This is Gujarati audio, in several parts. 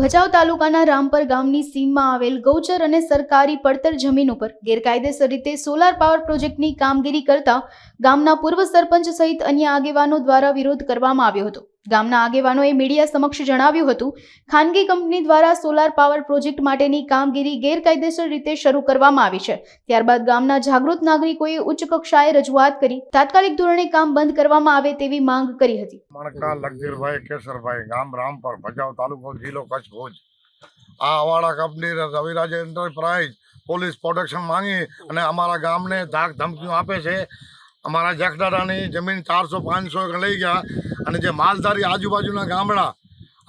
ભચાઉ તાલુકાના રામપર ગામની સીમમાં આવેલ ગૌચર અને સરકારી પડતર જમીન ઉપર ગેરકાયદેસર રીતે સોલાર પાવર પ્રોજેક્ટની કામગીરી કરતા ગામના પૂર્વ સરપંચ સહિત અન્ય આગેવાનો દ્વારા વિરોધ કરવામાં આવ્યો હતો। ગામના આગેવાનોએ મીડિયા સમક્ષ જણાવ્યું હતું, ખાનગી કંપની દ્વારા સોલાર પાવર પ્રોજેક્ટ માટેની કામગીરી ગેરકાયદેસર રીતે શરૂ કરવામાં આવી છે। ત્યારબાદ ગામના જાગૃત નાગરિકોએ ઉચ્ચ કક્ષાએ રજૂઆત કરી તાત્કાલિક ધોરણે કામ બંધ કરવામાં આવે તેવી માંગ કરી હતી। મણકા લગધીરભાઈ કેસરભાઈ, ગામ રામપર, ભચાઉ તાલુકો, જિલ્લો કચ્છ, ભુજ। આ Avaada company Raviraj enterprise police protection માંગી અને અમારા ગામને ધાક ધમકીઓ આપે છે। અમારા જખદાડાની જમીન 400-500 એકર લઈ ગયા અને જે માલધારી આજુબાજુના ગામડા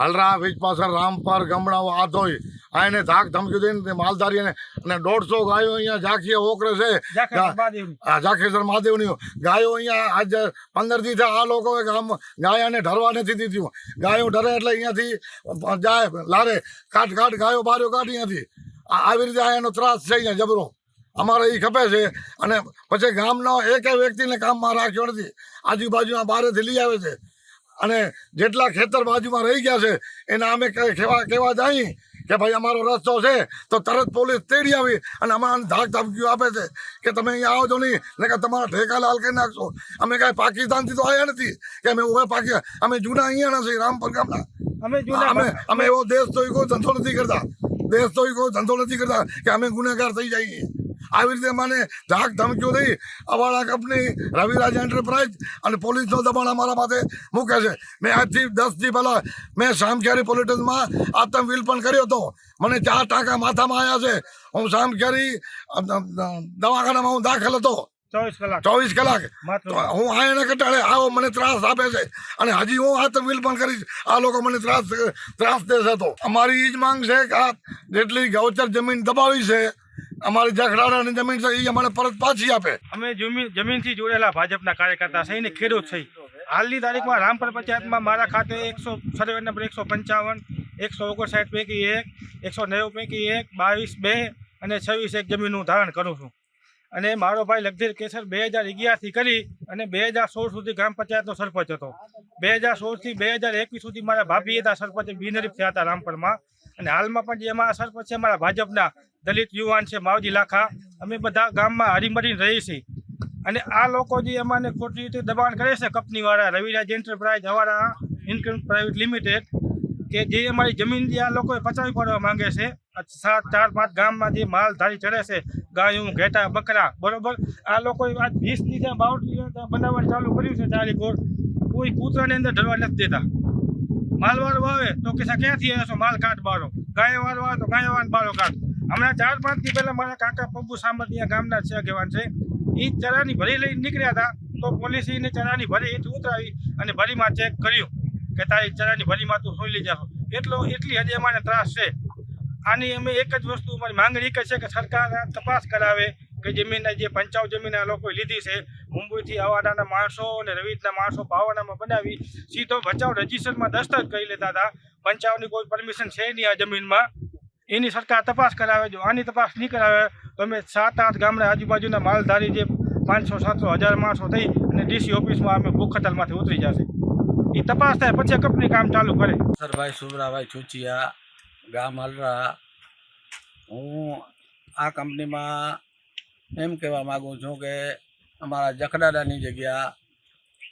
હલરા, વીજપાસર, રામપર, ગમડાઓ, આધોઈ આ એને ધાક ધમકી દઈને માલધારી અને 150 ગાયો અહીંયા ઝાંખીએ ઓકરે છે। ઝાંખેસર મહાદેવની ગાયો અહીંયા આજે 15 દી આ લોકોએ ગાયાને ઢરવા નથી દીધી। ગાયો ઢરે એટલે અહીંયાથી જાય લારે કાઢ ગાયો બાર્યો કાઢી અહીંયાથી આવી રીતે આ એનો ત્રાસ છે અહીંયા જબરો। અમારે એ ખપે છે અને પછી ગામનો એક વ્યક્તિને કામમાં રાખ્યો નથી। આજુબાજુના બહારેથી લઈ આવે છે અને જેટલા ખેતર બાજુમાં રહી ગયા છે એને અમે કહેવા જઈએ કે ભાઈ અમારો રસ્તો છે તો તરત પોલીસ તેડી આવી અને અમારે ધાક ધમકીઓ આપે છે કે તમે અહીંયા આવો છો નહીં ને કે તમારા ઠેકા લાલ કરી નાખશો। અમે કાંઈ પાકિસ્તાનથી તો આવ્યા નથી કે અમે જૂના અહીંયા નથી, રામપર ગામના। અમે એવો દેશ તો કોઈ ધંધો નથી કરતા કે અમે ગુનેગાર થઈ જઈએ। આવી રીતે મને ધાક ધમકીઓ થઈ અવાડા કંપની રવિરાજ એન્ટરપ્રાઇઝ અને પોલીસનો દબાણ અમારા માથે મૂકે છે। મેં આજથી 10 દી પહેલાં મેં સામખિયારી પોલીસ સ્ટેશનમાં આત્મવિલ પણ કર્યો હતો। મને 4 ટાંકા માથામાં આવ્યા છે। હું સામખિયારી દવાખાનામાં હું દાખલ હતો 24 કલાક। હું આને કટાડે આવો મને ત્રાસ આપે છે અને હજી હું આત્મવિલ પણ કરીશ। આ લોકો મને ત્રાસ દેશે। તો અમારી એ જ માંગ છે કે આ જેટલી ગૌચર જમીન દબાવી છે અમારી જખડાની જમીન છે એ અમને પરત પાછી આપે। અમે જમીનથી જોડેલા ભાજપના કાર્યકર્તા છે ને ખેડૂત છે। હાલની તારીખમાં રામપર પંચાયતમાં મારા ખાતે સર્વે નંબર 155, 159 પૈકી 1, 190 પૈકી 1, 22, 2 અને 26 એક જમીનનું ધારણ કરું છું। અને મારો ભાઈ લગધીર કેસર 2011થી કરી અને 2016 સુધી ગ્રામ પંચાયતનો સરપંચ હતો। 2016થી 2021 સુધી મારા ભાભી હતા સરપંચ, બિનહરીફ થયા હતા રામપરમાં। અને હાલમાં પણ જે અમારા સરપંચ છે અમારા ભાજપના દલિત યુવાન છે માવજી લાખા। અમે બધા ગામમાં હરીમરીને રહીએ છીએ અને આ લોકો જે અમાને ખોટી રીતે દબાણ કરે છે કંપનીવાળા Raviraj enterprise Avaada income private limited કે જે અમારી જમીન જે આ લોકોએ પચાવી પાડવા માંગે છે। 4-5 ગામમાં જે માલધારી ચડે છે, ગાયું, ઘેટા, બકરા, બરોબર, આ લોકોએ આજ 20 દી ત્યાં બાવટી બનાવવાનું ચાલુ કર્યું છે। ચાલી ગોળ કોઈ કૂતરાની અંદર ઢળવા નથી દેતા। માલવાળો આવે તો કે ક્યાંથી આવ્યો છો, માલ કાઢ બારો, ગાયવાળો આવે તો ગાયવાન બારો કાઢ। હમણાં 4-5 દી પહેલાં મારા કાકા પપ્પુ સામતિયા ગામના છે આગેવાન છે, એ ચરાની ભરી લઈને નીકળ્યા હતા તો પોલીસે એને ચરાની ભરી એથી ઉતરાવી અને ભરીમાં ચેક કર્યું કે તારી ચરાની ભરીમાં તું સોઈ લઈ જાશો। એટલી હજી અમારે ત્રાસ છે। આની અમે એક જ વસ્તુ અમારી માંગણી એક જ છે કે સરકાર તપાસ કરાવે કે જમીનના જે 55 જમીન આ લોકોએ લીધી છે મુંબઈથી અવાડાના માણસો અને રવિજના માણસો પાવાનામાં બનાવી સીધો ભચાઉ રજીસ્ટરમાં દસ્તખત કરી લેતા હતા। 55ની કોઈ પરમિશન છે નહીં આ જમીનમાં। એની સરકાર તપાસ કરાવે। જો આની તપાસ નહીં કરાવે તો અમે 7-8 ગામડા આજુબાજુના માલધારી જે 500-700-1000 માણસો થઈ અને ડીસી ઓફિસમાં અમે ભૂખ હડતાલમાંથી ઉતરી જશે। એ તપાસ થાય પછી કંપની કામ ચાલુ કરે। સરભાઈ સુમરાભાઈ ચુચિયા, ગામ હલરા। હું આ કંપનીમાં એમ કહેવા માગું છું કે અમારા જખડાડાની જગ્યા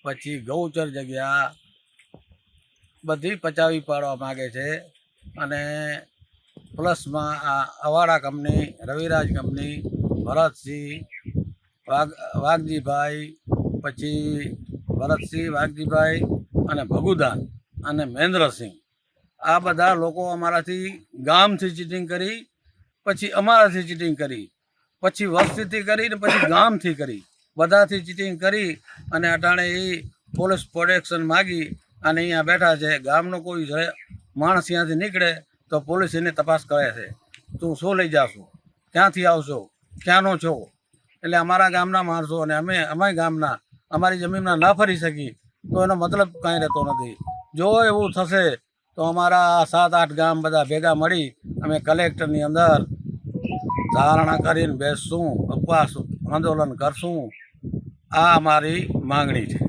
પછી ગૌચર જગ્યા બધી પચાવી પાડવા માગે છે અને પ્લસમાં આ અવાડા કંપની, રવિરાજ કંપની, ભરતસિંહ વાઘજીભાઈ, પછી ભરતસિંહ વાઘજીભાઈ અને ભગુદાન અને મહેન્દ્રસિંહ, આ બધા લોકો અમારાથી ગામથી ચીટિંગ કરી, પછી અમારાથી ચીટિંગ કરી, પછી વસ્તીથી કરી ને પછી ગામથી કરી, બધાથી ચીટિંગ કરી અને અટાણે એ પોલીસ પ્રોટેક્શન માગી અને અહીંયા બેઠા છે। ગામનો કોઈ માણસ ત્યાંથી નીકળે તો પોલીસ એની તપાસ કરે છે, તું શું લઈ જાશો, ક્યાંથી આવશો, ક્યાંનો છો। એટલે અમારા ગામના માણસો અને અમારી ગામના અમારી જમીનમાં ના ફરી શકી તો એનો મતલબ કાંઈ રહેતો નથી। જો એવું થશે તો અમારા 7-8 ગામ બધા ભેગા મળી અમે કલેક્ટરની અંદર ધારણા કરીને બેસશું, ઉપવાસ આંદોલન કરશું। આ અમારી માંગણી છે।